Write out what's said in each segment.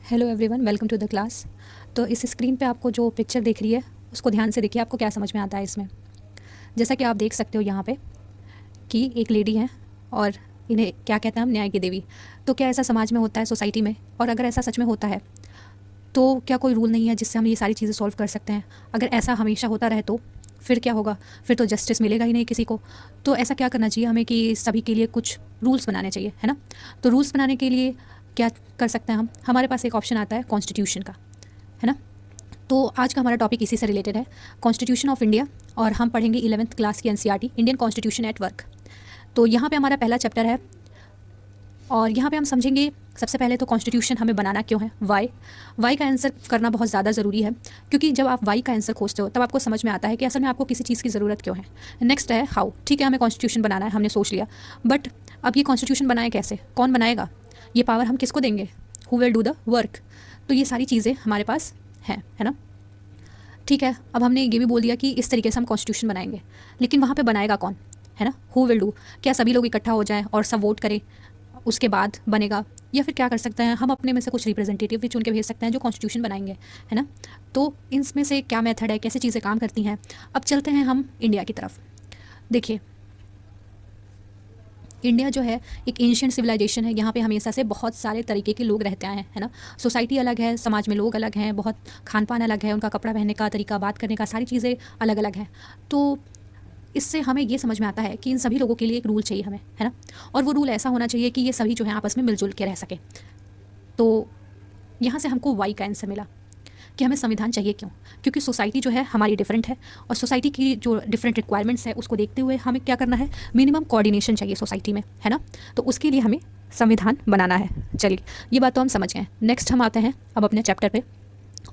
Hello everyone, welcome to the class. तो इस screen पे आपको जो पिक्चर दिख रही है उसको ध्यान से देखिए, आपको क्या समझ में आता है इसमें। जैसा कि आप देख सकते हो यहाँ पे कि एक लेडी है और इन्हें क्या कहते हैं हम, न्याय की देवी। तो क्या ऐसा समाज में होता है, सोसाइटी में? और अगर ऐसा सच में होता है तो क्या कोई रूल नहीं है जिससे हम ये सारी चीज़ें सॉल्व कर सकते हैं? अगर ऐसा हमेशा होता रहे तो फिर क्या होगा? फिर तो जस्टिस मिलेगा ही नहीं किसी को। तो ऐसा क्या करना चाहिए हमें कि सभी के लिए कुछ रूल्स बनाने चाहिए, है ना। तो रूल्स बनाने के लिए क्या कर सकते हैं हम? हमारे पास एक ऑप्शन आता है कॉन्स्टिट्यूशन का, है ना। तो आज का हमारा टॉपिक इसी से रिलेटेड है, कॉन्स्टिट्यूशन ऑफ इंडिया। और हम पढ़ेंगे 11th क्लास की NCERT, Indian constitution at work. तो यहाँ पे हमारा पहला चैप्टर है और यहाँ पे हम समझेंगे सबसे पहले तो कॉन्स्टिट्यूशन हमें बनाना क्यों है, वाई का आंसर करना बहुत ज़्यादा ज़रूरी है, क्योंकि जब आप वाई का आंसर खोजते हो तब आपको समझ में आता है कि असल में आपको किसी चीज़ की ज़रूरत क्यों है। नेक्स्ट है हाउ। ठीक है, हमें कॉन्स्टिट्यूशन बनाना है, हमने सोच लिया, बट अब ये कॉन्स्टिट्यूशन बनाए कैसे, कौन बनाएगा, ये पावर हम किसको देंगे, who will do the work. तो ये सारी चीज़ें हमारे पास हैं, है ना। ठीक है, अब हमने ये भी बोल दिया कि इस तरीके से हम कॉन्स्टिट्यूशन बनाएंगे, लेकिन वहाँ पे बनाएगा कौन, है ना, हु विल डू। क्या सभी लोग इकट्ठा हो जाएं और सब वोट करें उसके बाद बनेगा, या फिर क्या कर सकते हैं हम अपने में से कुछ रिप्रेजेंटेटिव भी चुन के भेज सकते हैं जो कॉन्स्टिट्यूशन बनाएंगे, है ना। तो इसमें से क्या मेथड है, कैसे चीज़ें काम करती हैं। अब चलते हैं हम इंडिया की तरफ। देखिए, इंडिया जो है एक एंशियंट सिविलाइजेशन है। यहाँ पे हमेशा से बहुत सारे तरीके के लोग रहते आए हैं, है ना। सोसाइटी अलग है, समाज में लोग अलग हैं, बहुत खान पान अलग है, उनका कपड़ा पहनने का तरीका, बात करने का, सारी चीज़ें अलग अलग हैं। तो इससे हमें ये समझ में आता है कि इन सभी लोगों के लिए एक रूल चाहिए हमें, है ना। और वो रूल ऐसा होना चाहिए कि ये सभी जो है आपस में मिलजुल के रह सके। तो यहाँ से हमको वाई का आंसर मिला कि हमें संविधान चाहिए क्यों, क्योंकि सोसाइटी जो है हमारी डिफरेंट है और सोसाइटी की जो डिफरेंट रिक्वायरमेंट्स है उसको देखते हुए हमें क्या करना है, मिनिमम कोऑर्डिनेशन चाहिए सोसाइटी में, है ना। तो उसके लिए हमें संविधान बनाना है। चलिए, ये बात तो हम समझ गए। नेक्स्ट हम आते हैं अब अपने चैप्टर पे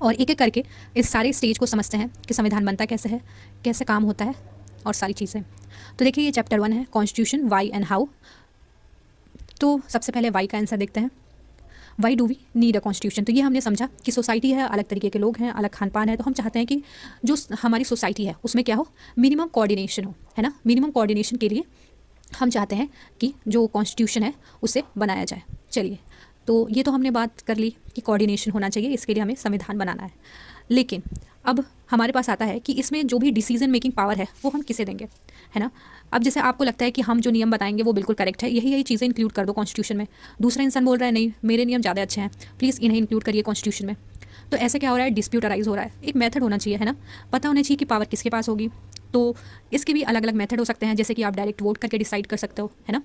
और एक एक करके इस सारे स्टेज को समझते हैं कि संविधान बनता कैसे है, कैसे काम होता है और सारी चीज़ें। तो देखिए, ये चैप्टर 1 है, कॉन्स्टिट्यूशन, वाई एंड हाउ। तो सबसे पहले वाई का आंसर देखते हैं। Why do we need a constitution. तो ये हमने समझा कि सोसाइटी है, अलग तरीके के लोग हैं, अलग खान पान है, तो हम चाहते हैं कि जो हमारी सोसाइटी है उसमें क्या हो, मिनिमम कोऑर्डिनेशन हो, है ना। मिनिमम कोऑर्डिनेशन के लिए हम चाहते हैं कि जो कॉन्स्टिट्यूशन है उसे बनाया जाए। चलिए, तो ये तो हमने बात कर ली कि कोऑर्डिनेशन होना चाहिए, इसके लिए हमें संविधान बनाना है। लेकिन अब हमारे पास आता है कि इसमें जो भी डिसीजन मेकिंग पावर है वो हम किसे देंगे, है ना। अब जैसे आपको लगता है कि हम जो नियम बताएंगे वो बिल्कुल करेक्ट है, यही यही चीज़ें इंक्लूड कर दो कॉन्स्टिट्यूशन में। दूसरा इंसान बोल रहा है नहीं, मेरे नियम ज़्यादा अच्छे हैं, प्लीज़ इन्हें इंक्लूड करिए कॉन्स्टिट्यूशन में। तो ऐसे क्या हो रहा है, डिस्प्यूट अराइज हो रहा है। एक मेथड होना चाहिए, है ना, पता होना चाहिए कि पावर किसके पास होगी। तो इसके भी अलग अलग मेथड हो सकते हैं, जैसे कि आप डायरेक्ट वोट करके डिसाइड कर सकते हो, है ना।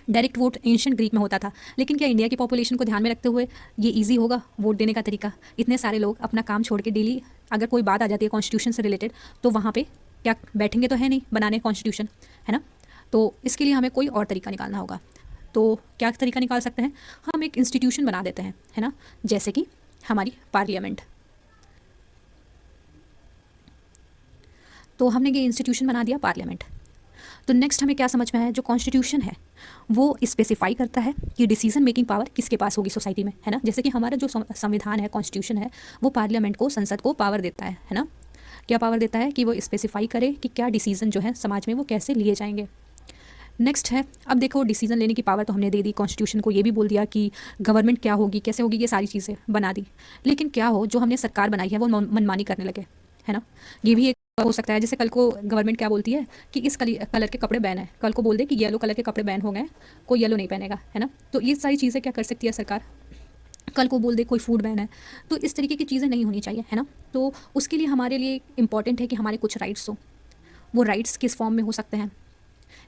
डायरेक्ट वोट एंशिएंट ग्रीक में होता था, लेकिन क्या इंडिया की पॉपुलेशन को ध्यान में रखते हुए ये इजी होगा वोट देने का तरीका? इतने सारे लोग अपना काम छोड़ के डेली, अगर कोई बात आ जाती है कॉन्स्टिट्यूशन से रिलेटेड, तो वहाँ पे क्या बैठेंगे तो है नहीं बनाने कॉन्स्टिट्यूशन, है ना। तो इसके लिए हमें कोई और तरीका निकालना होगा। तो क्या तरीका निकाल सकते हैं, हम एक इंस्टीट्यूशन बना देते हैं, है ना, जैसे कि हमारी पार्लियामेंट। तो हमने ये इंस्टीट्यूशन बना दिया पार्लियामेंट। तो नेक्स्ट हमें क्या समझ में आया, जो कॉन्स्टिट्यूशन है वो स्पेसिफाई करता है कि डिसीजन मेकिंग पावर किसके पास होगी सोसाइटी में, है ना। जैसे कि हमारा जो संविधान है, कॉन्स्टिट्यूशन है, वो पार्लियामेंट को, संसद को पावर देता है ना। क्या पावर देता है कि वो स्पेसिफाई करे कि क्या डिसीजन जो है समाज में वो कैसे लिए जाएंगे। नेक्स्ट है, अब देखो, डिसीजन लेने की पावर तो हमने दे दी कॉन्स्टिट्यूशन को, ये भी बोल दिया कि गवर्नमेंट क्या होगी, कैसे होगी, ये सारी चीज़ें बना दी। लेकिन क्या हो, जो हमने सरकार बनाई है वो मनमानी करने लगे, है ना। ये भी एक हो सकता है, जैसे कल को गवर्नमेंट क्या बोलती है कि इस कलर के कपड़े बैन है, कल को बोल दे कि येलो कलर के कपड़े बैन हो गए, कोई येलो नहीं पहनेगा, है ना। तो ये सारी चीज़ें क्या कर सकती है सरकार, कल को बोल दे कोई फूड बैन है। तो इस तरीके की चीज़ें नहीं होनी चाहिए, है ना। तो उसके लिए हमारे लिए इंपॉर्टेंट है कि हमारे कुछ राइट्स हो। वो राइट्स किस फॉर्म में हो सकते हैं,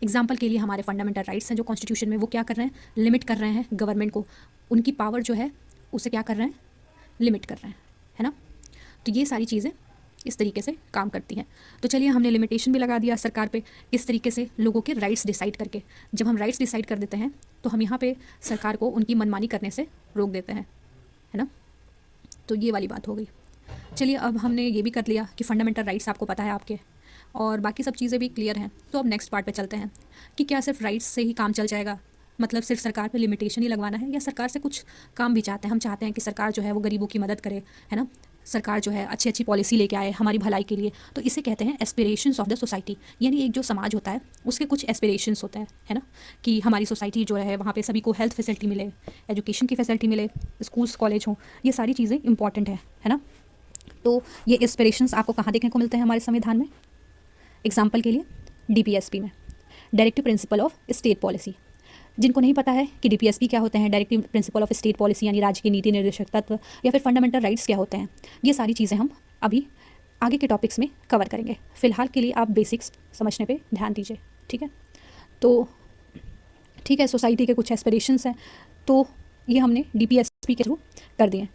एग्जाम्पल के लिए हमारे फंडामेंटल राइट्स हैं जो कॉन्स्टिट्यूशन में, वो क्या कर रहे हैं, लिमिट कर रहे हैं गवर्नमेंट को, उनकी पावर जो है उसे क्या कर रहे हैं, लिमिट कर रहे हैं, है ना। तो ये सारी चीज़ें इस तरीके से काम करती हैं। तो चलिए, हमने लिमिटेशन भी लगा दिया सरकार पे, इस तरीके से लोगों के राइट्स डिसाइड करके। जब हम राइट्स डिसाइड कर देते हैं तो हम यहाँ पे सरकार को उनकी मनमानी करने से रोक देते हैं, है ना। तो ये वाली बात हो गई। चलिए, अब हमने ये भी कर लिया कि फंडामेंटल राइट्स आपको पता है आपके, और बाकी सब चीज़ें भी क्लियर हैं। तो अब नेक्स्ट पार्ट पे चलते हैं कि क्या सिर्फ राइट्स से ही काम चल जाएगा, मतलब सिर्फ सरकार पे लिमिटेशन ही लगवाना है, या सरकार से कुछ काम भी चाहते हैं। हम चाहते हैं कि सरकार जो है वो गरीबों की मदद करे, है ना, सरकार जो है अच्छी अच्छी पॉलिसी लेके आए हमारी भलाई के लिए, तो इसे कहते हैं एस्पिरेशंस ऑफ द सोसाइटी। यानी एक जो समाज होता है उसके कुछ एस्पिरेशंस होते हैं, है ना, कि हमारी सोसाइटी जो है वहाँ पे सभी को हेल्थ फैसिलिटी मिले, एजुकेशन की फैसिलिटी मिले, स्कूल्स कॉलेज हो, ये सारी चीज़ें इंपॉर्टेंट है ना। तो ये एस्पिरेशंस आपको कहाँ देखने को मिलते हैं हमारे संविधान में? एग्जाम्पल के लिए DPSP में, directive principle of state policy. जिनको नहीं पता है कि DPSP क्या होते हैं, directive principle of state policy यानी राज्य की नीति निर्देशक तत्व, या फिर फंडामेंटल राइट्स क्या होते हैं, ये सारी चीज़ें हम अभी आगे के टॉपिक्स में कवर करेंगे। फिलहाल के लिए आप बेसिक्स समझने पे ध्यान दीजिए, ठीक है। तो ठीक है, सोसाइटी के कुछ एस्पिरेशंस हैं, तो ये हमने DPSP के थ्रू कर दिए।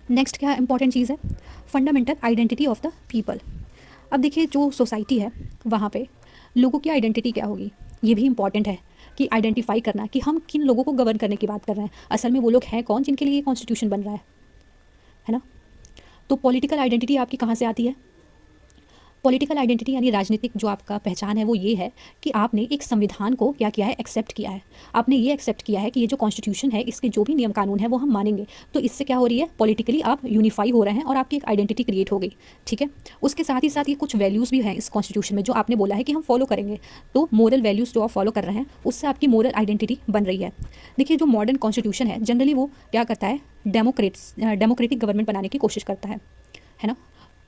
नेक्स्ट क्या इंपॉर्टेंट चीज़ है? Fundamental identity of the people. अब देखिए, जो सोसाइटी है वहाँ पे लोगों की आइडेंटिटी क्या होगी, ये भी इंपॉर्टेंट है कि आइडेंटिफाई करना कि हम किन लोगों को गवर्न करने की बात कर रहे हैं, असल में वो लोग हैं कौन जिनके लिए ये कॉन्स्टिट्यूशन बन रहा है ना। तो पॉलिटिकल आइडेंटिटी आपकी कहाँ से आती है? पॉलिटिकल आइडेंटिटी यानी राजनीतिक जो आपका पहचान है वो ये है कि आपने एक संविधान को क्या किया है, एक्सेप्ट किया है। आपने ये एक्सेप्ट किया है कि ये जो कॉन्स्टिट्यूशन है इसके जो भी नियम कानून है वो हम मानेंगे। तो इससे क्या हो रही है, पॉलिटिकली आप यूनिफाई हो रहे हैं और आपकी एक आइडेंटिटी क्रिएट हो गई, ठीक है। उसके साथ ही साथ ये कुछ वैल्यूज़ भी हैं इस कॉन्स्टिट्यूशन में जो आपने बोला है कि हम फॉलो करेंगे। तो मोरल वैल्यूज़ जो आप फॉलो कर रहे हैं उससे आपकी मोरल आइडेंटिटी बन रही है। देखिए, जो मॉडर्न कॉन्स्टिट्यूशन है जनरली वो क्या करता है, डेमोक्रेटिक गवर्नमेंट बनाने की कोशिश करता है ना।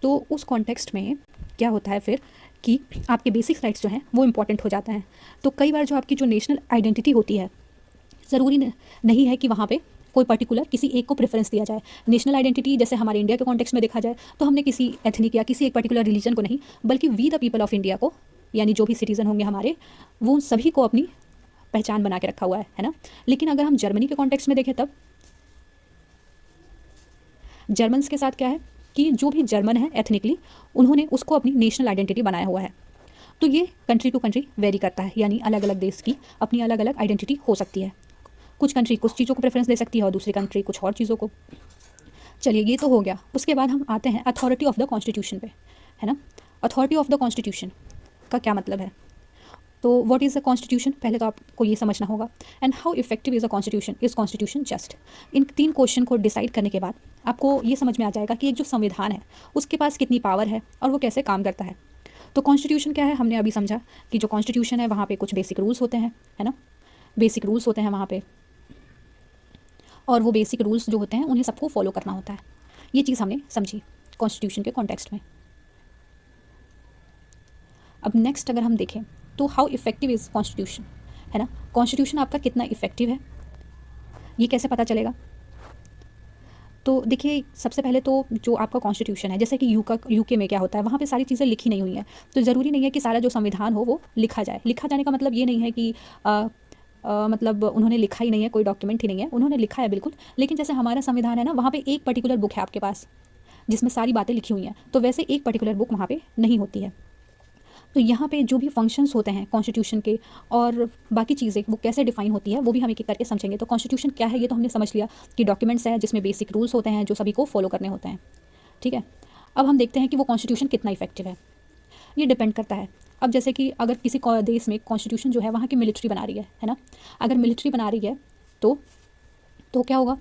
तो उस कॉन्टेक्स्ट में क्या होता है फिर कि आपके बेसिक राइट्स जो हैं वो इम्पॉर्टेंट हो जाता है। तो कई बार जो आपकी जो नेशनल आइडेंटिटी होती है, ज़रूरी नहीं है कि वहाँ पे कोई पर्टिकुलर किसी एक को प्रेफरेंस दिया जाए। नेशनल आइडेंटिटी जैसे हमारे इंडिया के कॉन्टेक्स्ट में देखा जाए तो हमने किसी एथनिक या किसी एक पर्टिकुलर रिलीजन को नहीं, बल्कि we the people of India को, यानी जो भी सिटीज़न होंगे हमारे, वो सभी को अपनी पहचान बना के रखा हुआ है ना। लेकिन अगर हम जर्मनी के कॉन्टेक्स्ट में देखें, तब जर्मन्स के साथ क्या है कि जो भी जर्मन है एथनिकली, उन्होंने उसको अपनी नेशनल आइडेंटिटी बनाया हुआ है। तो ये कंट्री टू कंट्री वेरी करता है, यानी अलग अलग देश की अपनी अलग अलग आइडेंटिटी हो सकती है। कुछ कंट्री कुछ चीज़ों को प्रेफरेंस दे सकती है और दूसरी कंट्री कुछ और चीज़ों को। चलिए, ये तो हो गया। उसके बाद हम आते हैं अथॉरिटी ऑफ द कॉन्स्टिट्यूशन पे, है ना। अथॉरिटी ऑफ द कॉन्स्टिट्यूशन का क्या मतलब है? तो व्हाट इज़ द कॉन्स्टिट्यूशन, पहले तो आपको ये समझना होगा। And how effective is a constitution, is constitution just. In 3 question को डिसाइड करने के बाद आपको ये समझ में आ जाएगा कि एक जो संविधान है उसके पास कितनी पावर है और वो कैसे काम करता है। तो कॉन्स्टिट्यूशन क्या है, हमने अभी समझा कि जो कॉन्स्टिट्यूशन है वहाँ पे कुछ बेसिक रूल्स होते हैं, है ना। बेसिक रूल्स होते हैं वहाँ पे, और वो बेसिक रूल्स जो होते हैं उन्हें सबको फॉलो करना होता है। ये चीज़ हमने समझी कॉन्स्टिट्यूशन के कॉन्टेक्स्ट में। अब नेक्स्ट अगर हम देखें तो हाउ इफेक्टिव इज़ कॉन्स्टिट्यूशन, है ना। कॉन्स्टिट्यूशन आपका कितना इफेक्टिव है ये कैसे पता चलेगा? तो देखिए, सबसे पहले तो जो आपका कॉन्स्टिट्यूशन है, जैसे कि यूके में क्या होता है, वहाँ पे सारी चीज़ें लिखी नहीं हुई हैं। तो ज़रूरी नहीं है कि सारा जो संविधान हो वो लिखा जाए। लिखा जाने का मतलब ये नहीं है कि मतलब उन्होंने लिखा ही नहीं है, कोई डॉक्यूमेंट ही नहीं है, उन्होंने लिखा है बिल्कुल। लेकिन जैसे हमारा संविधान है ना, वहाँ पे एक पर्टिकुलर बुक है आपके पास जिसमें सारी बातें लिखी हुई हैं, तो वैसे एक पर्टिकुलर बुक वहाँ पे नहीं होती है। तो यहाँ पे जो भी फंक्शंस होते हैं कॉन्स्टिट्यूशन के और बाकी चीज़ें वो कैसे डिफाइन होती है वो भी हम एक एक करके समझेंगे। तो कॉन्स्टिट्यूशन क्या है ये तो हमने समझ लिया कि डॉक्यूमेंट्स है जिसमें बेसिक रूल्स होते हैं जो सभी को फॉलो करने होते हैं, ठीक है। अब हम देखते हैं कि वो कॉन्स्टिट्यूशन कितना इफेक्टिव है। ये डिपेंड करता है। अब जैसे कि अगर किसी देश में कॉन्स्टिट्यूशन जो है वहाँ की मिलिट्री बना रही है ना, अगर मिलिट्री बना रही है तो क्या होगा,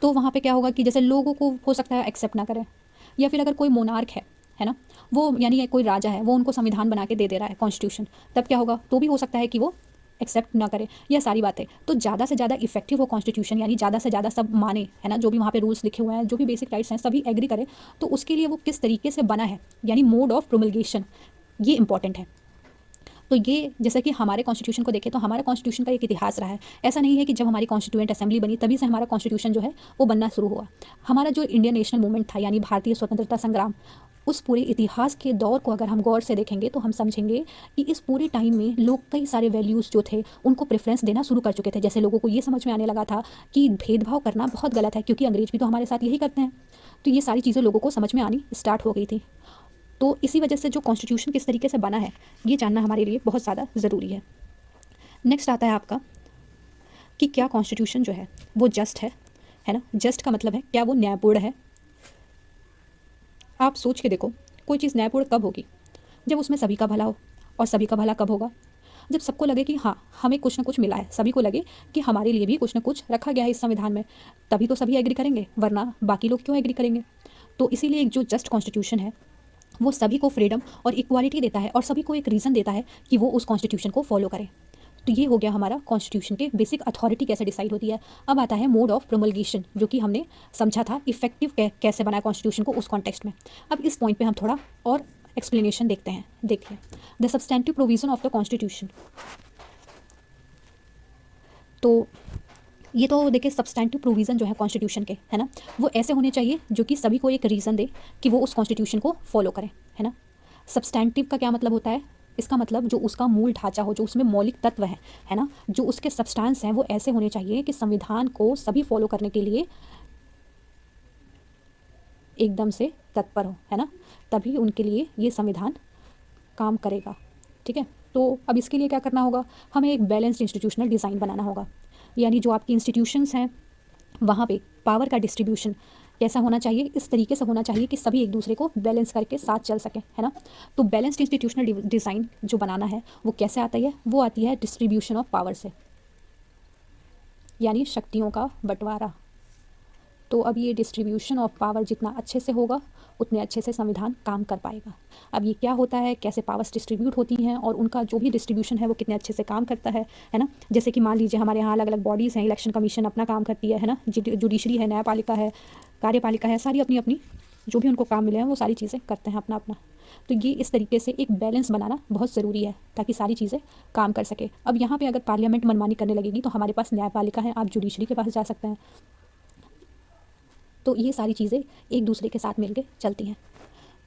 तो वहाँ पे क्या होगा कि जैसे लोगों को हो सकता है एक्सेप्ट ना करें, या फिर अगर कोई मोनार्क है ना, वो यानी कोई राजा है वो उनको संविधान बना के दे रहा है कॉन्स्टिट्यूशन, तब क्या होगा, तो भी हो सकता है कि वो एक्सेप्ट ना करे, यह सारी बातें। तो ज़्यादा से ज़्यादा इफेक्टिव हो कॉन्स्टिट्यूशन, यानी ज़्यादा से ज़्यादा सब माने, है ना, जो भी वहाँ पे रूल्स लिखे हुए हैं, जो भी बेसिक राइट्स हैं सभी एग्री करें, तो उसके लिए वो किस तरीके से बना है, यानी मोड ऑफ प्रोमलगेशन, ये इंपॉर्टेंट है। तो ये जैसे कि हमारे कॉन्स्टिट्यूशन को देखें तो हमारे कॉन्स्टिट्यूशन का एक इतिहास रहा है। ऐसा नहीं है कि जब हमारी कॉन्स्टिट्यूएंट असेंबली बनी तभी से हमारा कॉन्स्टिट्यूशन जो है वो बनना शुरू हुआ। हमारा जो इंडियन नेशनल मूवमेंट था, यानी भारतीय स्वतंत्रता संग्राम, उस पूरे इतिहास के दौर को अगर हम गौर से देखेंगे तो हम समझेंगे कि इस पूरे टाइम में लोग कई सारे वैल्यूज़ जो थे उनको प्रेफरेंस देना शुरू कर चुके थे। जैसे लोगों को ये समझ में आने लगा था कि भेदभाव करना बहुत गलत है, क्योंकि अंग्रेज भी तो हमारे साथ यही करते हैं। तो ये सारी चीज़ें लोगों को समझ में आनी स्टार्ट हो गई थी। तो इसी वजह से जो कॉन्स्टिट्यूशन किस तरीके से बना है ये जानना हमारे लिए बहुत ज़्यादा ज़रूरी है। नेक्स्ट आता है आपका कि क्या कॉन्स्टिट्यूशन जो है वो जस्ट है ना। जस्ट का मतलब है क्या वो न्यायपूर्ण है। आप सोच के देखो, कोई चीज़ न्यायपूर्ण कब होगी, जब उसमें सभी का भला हो। और सभी का भला कब होगा, जब सबको लगे कि हाँ हमें कुछ ना कुछ मिला है, सभी को लगे कि हमारे लिए भी कुछ ना कुछ रखा गया है इस संविधान में, तभी तो सभी एग्री करेंगे, वरना बाकी लोग क्यों एग्री करेंगे। तो इसीलिए एक जो जस्ट कॉन्स्टिट्यूशन है वो सभी को फ्रीडम और इक्वालिटी देता है और सभी को एक रीज़न देता है कि वो उस कॉन्स्टिट्यूशन को फॉलो करें। तो ये हो गया हमारा कॉन्स्टिट्यूशन के बेसिक अथॉरिटी कैसे डिसाइड होती है। अब आता है मोड ऑफ प्रोमल्गेशन, जो कि हमने समझा था इफेक्टिव कैसे बनाया कॉन्स्टिट्यूशन को उस कॉन्टेक्स्ट में। अब इस पॉइंट पे हम थोड़ा और एक्सप्लेनेशन देखते हैं। देखिए, the substantive provision of the constitution. तो ये तो देखिए सब्सटेंटिव प्रोविज़न जो है कॉन्स्टिट्यूशन के, है ना, वो ऐसे होने चाहिए जो कि सभी को एक रीज़न दे कि वो उस कॉन्स्टिट्यूशन को फॉलो करें, है ना। सब्सटेंटिव का क्या मतलब होता है, इसका मतलब जो उसका मूल ढांचा हो, जो उसमें मौलिक तत्व है ना, जो उसके सब्सटेंस हैं, वो ऐसे होने चाहिए कि संविधान को सभी फॉलो करने के लिए एकदम से तत्पर हो, है ना, तभी उनके लिए ये संविधान काम करेगा। ठीक है, तो अब इसके लिए क्या करना होगा, हमें एक बैलेंस्ड इंस्टीट्यूशनल डिज़ाइन बनाना होगा। यानी जो आपकी इंस्टीट्यूशंस हैं वहाँ पे पावर का डिस्ट्रीब्यूशन कैसा होना चाहिए, इस तरीके से होना चाहिए कि सभी एक दूसरे को बैलेंस करके साथ चल सकें, है ना। तो बैलेंस्ड इंस्टीट्यूशनल डिज़ाइन जो बनाना है वो कैसे आता है, वो आती है डिस्ट्रीब्यूशन ऑफ पावर से, यानी शक्तियों का बंटवारा। तो अब ये डिस्ट्रीब्यूशन ऑफ पावर जितना अच्छे से होगा उतने अच्छे से संविधान काम कर पाएगा। अब ये क्या होता है, कैसे पावर्स डिस्ट्रीब्यूट होती हैं और उनका जो भी डिस्ट्रीब्यूशन है वो कितने अच्छे से काम करता है ना। जैसे कि मान लीजिए हमारे यहाँ अलग अलग बॉडीज़ हैं, इलेक्शन कमीशन अपना काम करती है ना, जुडिशरी है, न्यायपालिका है, कार्यपालिका है, सारी अपनी अपनी जो भी उनको काम मिले हैं वो सारी चीज़ें करते हैं अपना अपना। तो ये इस तरीके से एक बैलेंस बनाना बहुत ज़रूरी है ताकि सारी चीज़ें काम कर सके। अब यहाँ पे अगर पार्लियामेंट मनमानी करने लगेगी तो हमारे पास न्यायपालिका है, आप जुडिशरी के पास जा सकते हैं। तो ये सारी चीज़ें एक दूसरे के साथ मिलके चलती हैं।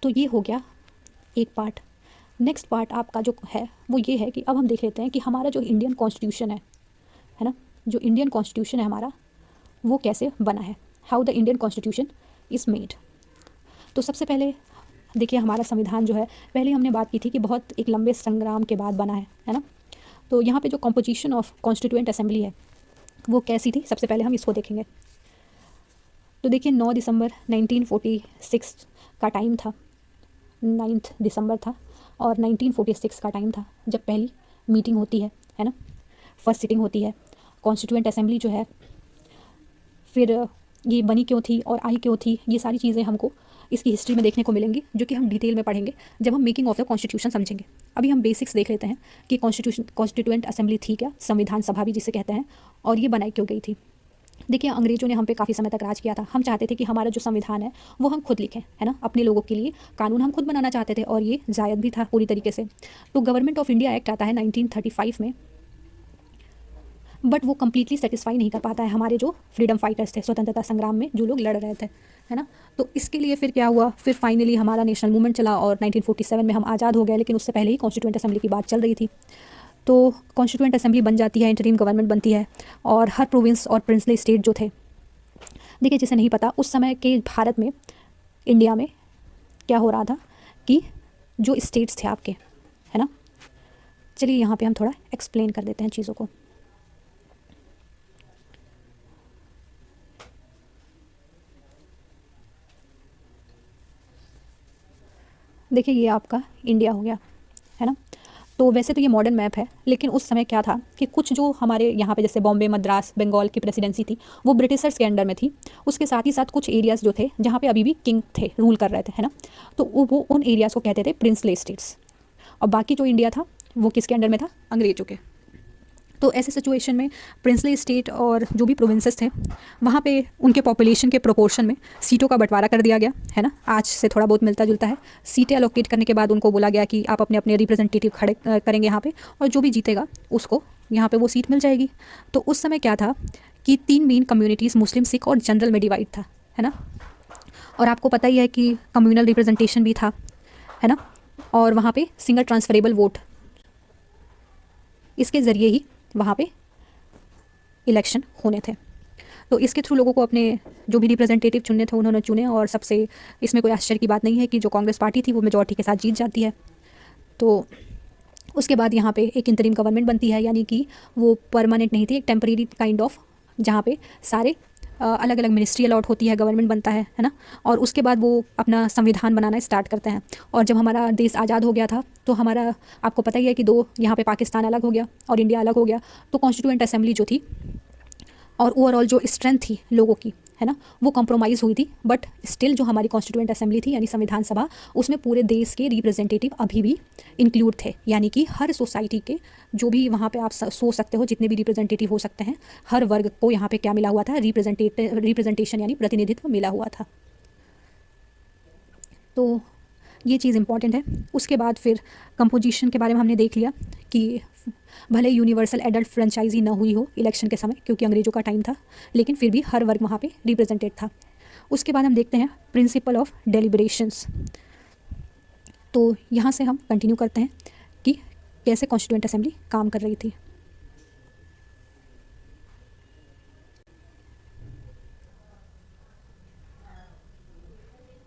तो ये हो गया एक पार्ट। नेक्स्ट पार्ट आपका जो है वो ये है कि अब हम देख लेते हैं कि हमारा जो इंडियन कॉन्स्टिट्यूशन है ना, जो इंडियन कॉन्स्टिट्यूशन है हमारा वो कैसे बना है, how the Indian constitution is made. तो सबसे पहले देखिए हमारा संविधान जो है, पहले हमने बात की थी कि बहुत एक लंबे संग्राम के बाद बना है ना। तो यहाँ पे जो कॉम्पोजिशन ऑफ कॉन्स्टिट्यूएंट असेंबली है वो कैसी थी, सबसे पहले हम इसको देखेंगे। तो देखिए 9 दिसंबर 1946 का टाइम था, 9 दिसंबर था और 1946 का टाइम था जब पहली मीटिंग होती है ना, फर्स्ट सिटिंग होती है कॉन्स्टिट्यूएंट असेंबली जो है। फिर ये बनी क्यों थी और आई क्यों थी, ये सारी चीज़ें हमको इसकी हिस्ट्री में देखने को मिलेंगी, जो कि हम डिटेल में पढ़ेंगे जब हम मेकिंग ऑफ द कॉन्स्टिट्यूशन समझेंगे। अभी हम बेसिक्स देख लेते हैं कि कॉन्स्टिट्यूएंट असेंबली थी क्या, संविधान सभा भी जिसे कहते हैं, और ये बनाई क्यों गई थी। देखिए अंग्रेज़ों ने हम पे काफ़ी समय तक राज किया था, हम चाहते थे कि हमारा जो संविधान है वो हम खुद लिखें, है ना, अपने लोगों के लिए कानून हम खुद बनाना चाहते थे और ये जायज़ भी था पूरी तरीके से। तो गवर्नमेंट ऑफ इंडिया एक्ट आता है 1935 में, बट वो कम्प्लीटली सेटिस्फाई नहीं कर पाता है हमारे जो फ्रीडम फाइटर्स थे, स्वतंत्रता संग्राम में जो लोग लड़ रहे थे, है ना। तो इसके लिए फिर क्या हुआ, फिर फाइनली हमारा नेशनल मूवमेंट चला और 1947 में हम आज़ाद हो गए, लेकिन उससे पहले ही कॉन्स्टिट्यूएंट असेंबली की बात चल रही थी। तो कॉन्स्टिट्यूएंट असेंबली बन जाती है, इंटरिम गवर्नमेंट बनती है और हर प्रोविंस और प्रिंसली स्टेट जो थे, देखिए जिसे नहीं पता उस समय के भारत में, इंडिया में क्या हो रहा था कि जो स्टेट्स थे आपके, है ना, चलिए यहाँ पे हम थोड़ा एक्सप्लेन कर देते हैं चीज़ों को। देखिए ये आपका इंडिया हो गया, है ना। तो वैसे तो ये मॉडर्न मैप है, लेकिन उस समय क्या था कि कुछ जो हमारे यहाँ पे जैसे बॉम्बे, मद्रास, बंगाल की प्रेसिडेंसी थी वो ब्रिटिशर्स के अंडर में थी। उसके साथ ही साथ कुछ एरियाज़ जो थे जहाँ पे अभी भी किंग थे, रूल कर रहे थे, है ना। तो वो उन एरियाज़ को कहते थे प्रिंसली स्टेट्स, और बाकी जो इंडिया था वो किसके अंडर में था, अंग्रेजों के। तो ऐसे सिचुएशन में प्रिंसली स्टेट और जो भी प्रोविंसेस थे वहाँ पे उनके पॉपुलेशन के प्रोपोर्शन में सीटों का बंटवारा कर दिया गया, है ना। आज से थोड़ा बहुत मिलता जुलता है। सीटें अलोकेट करने के बाद उनको बोला गया कि आप अपने अपने रिप्रेजेंटेटिव खड़े करेंगे यहाँ पे, और जो भी जीतेगा उसको यहाँ पे वो सीट मिल जाएगी। तो उस समय क्या था कि 3 मेन कम्युनिटीज़, मुस्लिम, सिख और जनरल में डिवाइड था, है ना। और आपको पता ही है कि कम्युनल रिप्रेजेंटेशन भी था, है ना, और वहाँ पे सिंगल ट्रांसफरेबल वोट, इसके ज़रिए ही वहाँ पे इलेक्शन होने थे। तो इसके थ्रू लोगों को अपने जो भी रिप्रेजेंटेटिव चुनने थे उन्होंने चुने, और सबसे इसमें कोई आश्चर्य की बात नहीं है कि जो कांग्रेस पार्टी थी वो मेजॉरिटी के साथ जीत जाती है। तो उसके बाद यहाँ पे एक इंतरिम गवर्नमेंट बनती है, यानी कि वो परमानेंट नहीं थी, एक टेम्परेरी काइंड ऑफ, जहाँ पे सारे अलग अलग मिनिस्ट्री अलॉट होती है, गवर्नमेंट बनता है ना। और उसके बाद वो अपना संविधान बनाना स्टार्ट करते हैं। और जब हमारा देश आज़ाद हो गया था तो हमारा, आपको पता ही है कि दो, यहाँ पे पाकिस्तान अलग हो गया और इंडिया अलग हो गया। तो कॉन्स्टिट्यूएंट असेंबली जो थी और ओवरऑल जो स्ट्रेंथ थी लोगों की, है ना, वो कॉम्प्रोमाइज़ हुई थी। बट स्टिल जो हमारी कॉन्स्टिट्यूएंट असेंबली थी यानी संविधान सभा, उसमें पूरे देश के रिप्रेजेंटेटिव अभी भी इंक्लूड थे। यानी कि हर सोसाइटी के जो भी वहाँ पे आप सोच सकते हो जितने भी रिप्रेजेंटेटिव हो सकते हैं, हर वर्ग को यहाँ पे क्या मिला हुआ था, रिप्रेजेंटेशन यानी प्रतिनिधित्व मिला हुआ था। तो ये चीज़ इंपॉर्टेंट है। उसके बाद फिर कंपोजिशन के बारे में हमने देख लिया कि भले यूनिवर्सल एडल्ट फ्रेंचाइजी ना हुई हो इलेक्शन के समय क्योंकि अंग्रेज़ों का टाइम था, लेकिन फिर भी हर वर्ग वहाँ पे रिप्रेजेंटेड था। उसके बाद हम देखते हैं प्रिंसिपल ऑफ डेलिब्रेशंस। तो यहाँ से हम कंटिन्यू करते हैं कि कैसे कॉन्स्टिट्यूएंट असेंबली काम कर रही थी।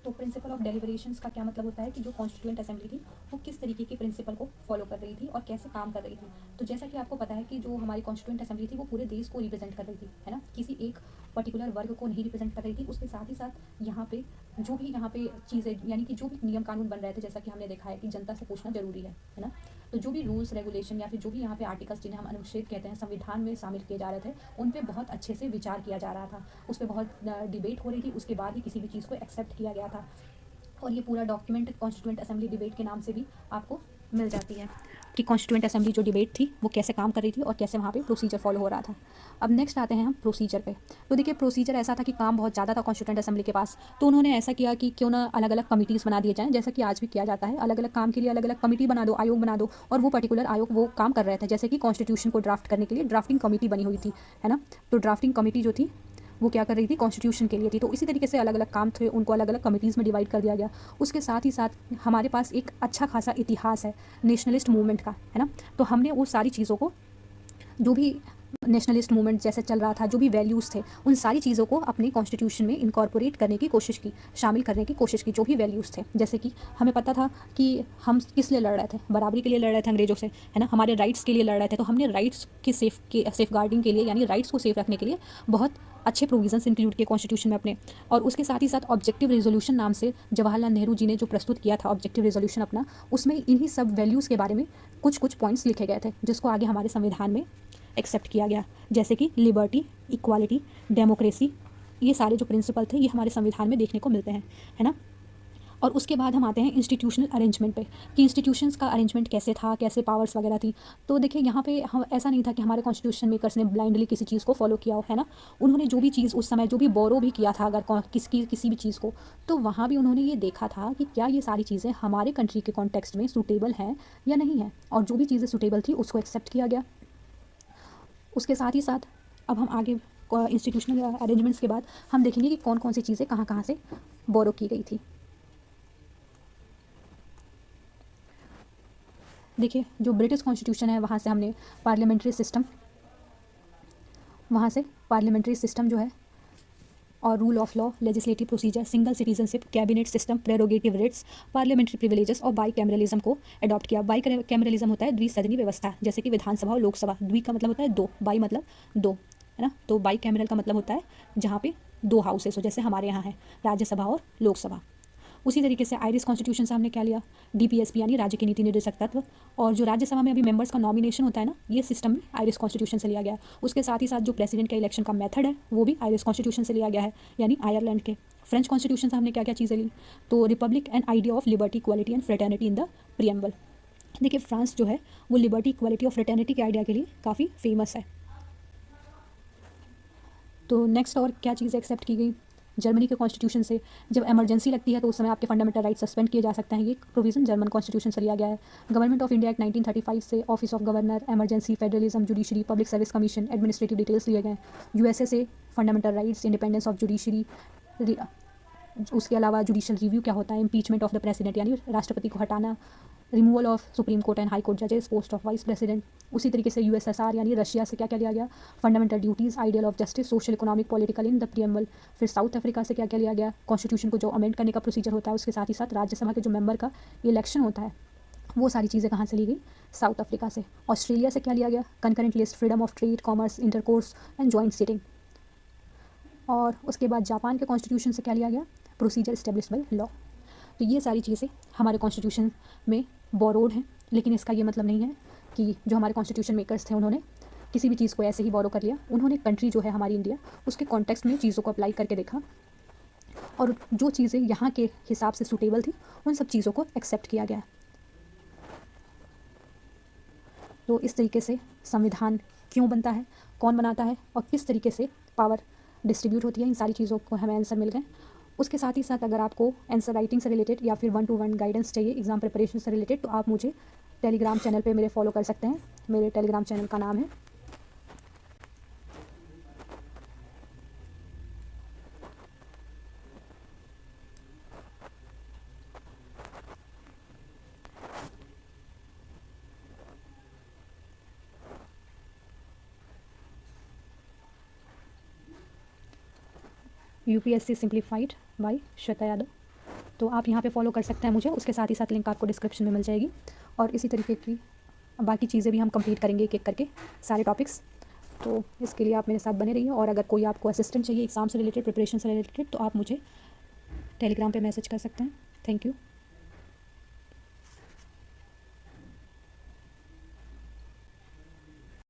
तो प्रिंसिपल ऑफ डेलिब्रेशंस का क्या मतलब होता है कि जो कॉन्स्टिट्यूएंट असेंबली थी वो किस तरीके के प्रिंसिपल को फॉलो कर रही थी और कैसे काम कर रही थी। तो जैसा कि आपको पता है कि जो हमारी कॉन्स्टिट्यूएंट असेंबली थी वो पूरे देश को रिप्रेजेंट कर रही थी, है ना, किसी एक पर्टिकुलर वर्ग को नहीं रिप्रेजेंट कर रही थी। उसके साथ ही साथ यहाँ पे जो भी यहाँ पे चीज़ें यानी कि जो भी नियम कानून बन रहे थे, जैसा कि हमने देखा है कि जनता से पूछना जरूरी है ना। तो जो भी रूल्स रेगुलेशन या फिर जो भी यहाँ पे आर्टिकल्स जिन्हें हम अनुच्छेद कहते हैं संविधान में शामिल किए जा रहे थे, उन पे बहुत अच्छे से विचार किया जा रहा था, उस पर बहुत डिबेट हो रही थी, उसके बाद ही किसी भी चीज़ को एक्सेप्ट किया गया था। और ये पूरा डॉक्यूमेंट कॉन्स्टिट्यूएंट असेंबली डिबेट के नाम से भी आपको मिल जाती है कि कॉन्स्टिट्यूएंट असेंबली जो डिबेट थी वो कैसे काम कर रही थी और कैसे वहाँ पे प्रोसीजर फॉलो हो रहा था। अब नेक्स्ट आते हैं हम प्रोसीजर पे। तो देखिए प्रोसीजर ऐसा था कि काम बहुत ज़्यादा था कॉन्स्टिट्यूएंट असेंबली के पास, तो उन्होंने ऐसा किया कि क्यों ना अलग अलग कमिटीज़ बना दिए जाएँ, जैसा कि आज भी किया जाता है। अलग अलग काम के लिए अलग अलग कमिटी बना दो, आयोग बना दो, और वो पर्टिकुलर आयोग वो काम कर रहे थे। जैसे कि कॉन्स्टिट्यूशन को ड्राफ्ट करने के लिए ड्राफ्टिंग कमेटी बनी हुई थी, है ना। तो ड्राफ्टिंग कमेटी जो थी वो क्या कर रही थी, कॉन्स्टिट्यूशन के लिए थी। तो इसी तरीके से अलग अलग काम थे, उनको अलग अलग कमिटीज़ में डिवाइड कर दिया गया। उसके साथ ही साथ हमारे पास एक अच्छा खासा इतिहास है नेशनलिस्ट मूवमेंट का, है ना। तो हमने वो सारी चीज़ों को, जो भी नेशनलिस्ट मूवमेंट जैसे चल रहा था, जो भी वैल्यूज़ थे, उन सारी चीज़ों को अपने कॉन्स्टिट्यूशन में इनकॉर्पोरेट करने की कोशिश की, शामिल करने की कोशिश की, जो भी वैल्यूज़ थे। जैसे कि हमें पता था कि हम किस लिए लड़ रहे थे, बराबरी के लिए लड़ रहे थे अंग्रेज़ों से, है ना, हमारे राइट्स के लिए लड़ रहे थे। तो हमने राइट्स की सेफ गार्डिंग के लिए यानी राइट्स को सेफ रखने के लिए बहुत अच्छे प्रोविजंस इंक्लूड किए कॉन्स्टिट्यूशन में अपने। और उसके साथ ही साथ ऑब्जेक्टिव रेजोल्यूशन नाम से जवाहरलाल नेहरू जी ने जो प्रस्तुत किया था ऑब्जेक्टिव रेजोल्यूशन अपना, उसमें इन्हीं सब वैल्यूज़ के बारे में कुछ कुछ पॉइंट्स लिखे गए थे, जिसको आगे हमारे संविधान में एक्सेप्ट किया गया। जैसे कि लिबर्टी, इक्वालिटी, डेमोक्रेसी, ये सारे जो प्रिंसिपल थे ये हमारे संविधान में देखने को मिलते हैं, है ना। और उसके बाद हम आते हैं इंस्टीट्यूशनल अरेंजमेंट पे कि इंस्टीट्यूशंस का अरेंजमेंट कैसे था, कैसे पावर्स वगैरह थी। तो देखिए यहाँ पे हम, ऐसा नहीं था कि हमारे कॉन्स्टिट्यूशन मेकर्स ने ब्लाइंडली किसी चीज़ को फॉलो किया हो, है ना। उन्होंने जो भी चीज़ उस समय जो भी बोरो भी किया था अगर किसी भी चीज़ को, तो वहाँ भी उन्होंने ये देखा था कि क्या ये सारी चीज़ें हमारे कंट्री के कॉन्टेक्स्ट में सूटेबल हैं या नहीं है, और जो भी चीज़ें सूटेबल थी उसको एक्सेप्ट किया गया। उसके साथ ही साथ अब हम आगे इंस्टीट्यूशनल अरेंजमेंट्स के बाद हम देखेंगे कि कौन कौन सी चीज़ें कहाँ कहाँ से बोरो की गई थी। देखिए जो ब्रिटिश कॉन्स्टिट्यूशन है वहाँ से हमने पार्लियामेंट्री सिस्टम जो है, और rule of law, legislative procedure, single citizenship, cabinet system, prerogative writs, parliamentary privileges और बाई कैमरलिज्म को अडॉप्ट किया। बाई कैमरलिज्म होता है द्विसदनी व्यवस्था, जैसे कि विधानसभा और लोकसभा। द्वि का मतलब होता है दो, बाई मतलब दो, है ना। तो बाई कैमरल का मतलब होता है जहाँ पे दो हाउसेस हो, जैसे हमारे यहाँ है राज्यसभा और लोकसभा। उसी तरीके से आयरिश कॉन्स्टिट्यूशन से हमने क्या लिया, डीपीएसपी यानी राज्य के नीति निर्देशक तत्व। और जो राज्यसभा में अभी मेंबर्स का नॉमिनेशन होता है ना, ये सिस्टम भी आयरिश कॉन्स्टिट्यूशन से लिया गया है। उसके साथ ही साथ जो प्रेसिडेंट का इलेक्शन का मेथड है वो भी आयरिश कॉन्स्टिट्यूशन से लिया गया है, यानी आयरलैंड के। फ्रेंच कॉन्स्टिट्यूशन से हमने क्या क्या चीज़ें ली, तो Republic and idea of liberty, equality and fraternity in the preamble. देखिए फ्रांस जो है वो लिबर्टी, इक्वालिटी और फ्रेटर्निटी के आइडिया के लिए काफ़ी फेमस है। तो नेक्स्ट और क्या चीज़ें एक्सेप्ट की गई, जर्मनी के कॉन्स्टिट्यूशन से जब इमरजेंसी लगती है तो उस समय आपके फंडामेंटल राइट सस्पेंड किए जा सकते हैं, ये प्रोविजन जर्मन कॉन्स्टिट्यूशन से लिया गया है। गवर्नमेंट ऑफ इंडिया एक्ट 1935 से office of governor, emergency, federalism, judiciary, public service commission, administrative details लिए गए हैं। यूएसए से fundamental rights, independence of judiciary, उसके अलावा जुडिशल रिव्यू क्या होता है, इम्पीचमेंट ऑफ द प्रेसिडेंट यानी राष्ट्रपति को हटाना, removal of supreme court and high court जजेस, पोस्ट ऑफ वाइस प्रेसिडेंट। उसी तरीके से यूएसएसआर यानी रशिया से क्या क्या लिया गया, fundamental duties, ideal of justice, social, economic, political in the preamble. फिर साउथ अफ्रीका से क्या क्या लिया गया, कॉन्स्टिट्यूशन को जो अमेंड करने का प्रोसीजर होता है, उसके साथ ही साथ राज्यसभा के जो मेंबर का इलेक्शन होता है, वो सारी चीज़ें कहाँ से ली गई, साउथ अफ्रीका से। ऑस्ट्रेलिया से क्या लिया गया, concurrent list, freedom of trade, commerce, intercourse and joint sitting. और उसके बाद जापान के कॉन्स्टिट्यूशन से क्या लिया गया, प्रोसीजर इस्टेब्लिश बाय लॉ। तो ये सारी चीज़ें हमारे कॉन्स्टिट्यूशन में बोरोड हैं, लेकिन इसका ये मतलब नहीं है कि जो हमारे कॉन्स्टिट्यूशन मेकर्स थे उन्होंने किसी भी चीज़ को ऐसे ही बोरो कर लिया। उन्होंने कंट्री जो है हमारी इंडिया, उसके कॉन्टेक्स्ट में चीज़ों को अप्लाई करके देखा और जो चीज़ें यहाँ के हिसाब से सूटेबल थी उन सब चीज़ों को एक्सेप्ट किया गया। तो इस तरीके से संविधान क्यों बनता है, कौन बनाता है और किस तरीके से पावर डिस्ट्रीब्यूट होती है, इन सारी चीज़ों को हमें आंसर मिल गए। उसके साथ ही साथ अगर आपको आंसर राइटिंग से रिलेटेड या फिर 1-to-1 गाइडेंस चाहिए एग्ज़ाम प्रिपरेशन से रिलेटेड, तो आप मुझे टेलीग्राम चैनल पे मेरे फॉलो कर सकते हैं। मेरे टेलीग्राम चैनल का नाम है UPSC simplified by Shweta Yadav. तो आप यहाँ पे फॉलो कर सकते हैं मुझे। उसके साथ ही साथ लिंक आपको डिस्क्रिप्शन में मिल जाएगी और इसी तरीके की बाकी चीज़ें भी हम कंप्लीट करेंगे एक एक करके सारे टॉपिक्स। तो इसके लिए आप मेरे साथ बने रहिए और अगर कोई आपको असिस्टेंट चाहिए एग्ज़ाम से रिलेटेड, प्रिपरेशन से रिलेटेड, तो आप मुझे टेलीग्राम पे मैसेज कर सकते हैं। Thank you.